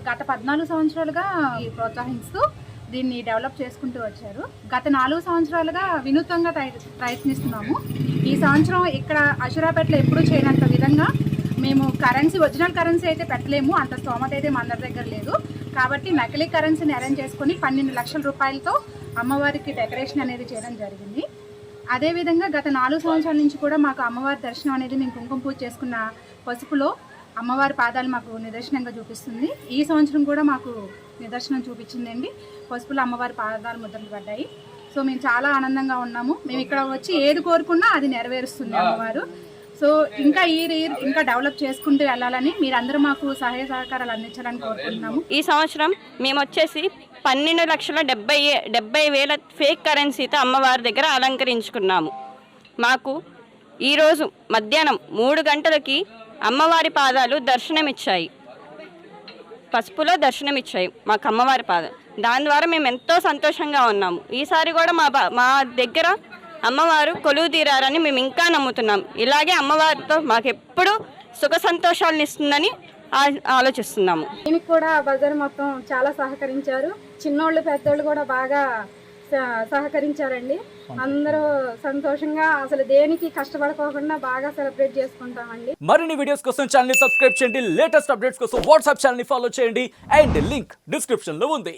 గత 14 సంవత్సరాలుగా ప్రోత్సహిస్తూ దీన్ని డెవలప్ చేసుకుంటూ వచ్చారు. గత 4 సంవత్సరాలుగా వినూత్నంగా ప్రయత్నిస్తున్నాము. ఈ సంవత్సరం ఇక్కడ అషురాపేటలో ఎప్పుడూ చేయనంత విధంగా మేము ఒరిజినల్ కరెన్సీ అయితే పెట్టలేము, అంత స్తోమత అయితే మన దగ్గర లేదు. కాబట్టి నకిలీ కరెన్సీని అరేంజ్ చేసుకుని 12 లక్షల రూపాయలతో అమ్మవారికి డెకరేషన్ అనేది చేయడం జరిగింది. అదేవిధంగా గత 4 సంవత్సరాల నుంచి కూడా మాకు అమ్మవారి దర్శనం అనేది మేము కుంకుమ పూజ చేసుకున్న పసుపులో అమ్మవారి పాదాలు మాకు నిదర్శనంగా చూపిస్తుంది. ఈ సంవత్సరం కూడా మాకు నిదర్శనం చూపించిందండి. పసుపులో అమ్మవారి పాదాలు ముద్రలు పడ్డాయి. సో మేము చాలా ఆనందంగా ఉన్నాము. మేము ఇక్కడ వచ్చి ఏది కోరుకున్నా అది నెరవేరుస్తుంది అమ్మవారు. సో ఇంకా డెవలప్ చేసుకుంటూ వెళ్ళాలని మీరందరూ మాకు సహాయ సహకారాలు అందించాలని కోరుకుంటున్నాము. ఈ సంవత్సరం మేము వచ్చేసి 12,70,000 ఫేక్ కరెన్సీతో అమ్మవారి దగ్గర అలంకరించుకున్నాము. మాకు ఈరోజు మధ్యాహ్నం 3 గంటలకి అమ్మవారి పాదాలు దర్శనమిచ్చాయి, పసుపులో దర్శనమిచ్చాయి మాకు అమ్మవారి పాదాలు. దాని ద్వారా మేము ఎంతో సంతోషంగా ఉన్నాము. ఈసారి కూడా మా దగ్గర అమ్మవారు కొలువు తీరారని మేము ఇంకా నమ్ముతున్నాం. ఇలాగే అమ్మవారితో మాకు ఎప్పుడు సుఖ సంతోషాలను ఇస్తుందని ఆలోచిస్తున్నాము. దీనికి కూడా బజార్ మొత్తం చాలా సహకరించారు. చిన్నోళ్ళు పెద్దోళ్ళు కూడా బాగా సహకరించారండి. అందరూ సంతోషంగా అసలు దేనికి కష్టపడుకోకుండా బాగా సెలబ్రేట్ చేసుకుంటామండి. మరిన్ని వీడియోస్ కోసం ఛానల్ ని సబ్స్క్రైబ్ చేయండి. లేటెస్ట్ అప్డేట్స్ కోసం వాట్సాప్ ఛానల్ ని ఫాలో చేయండి. అండ్ లింక్ డిస్క్రిప్షన్ లో ఉంది.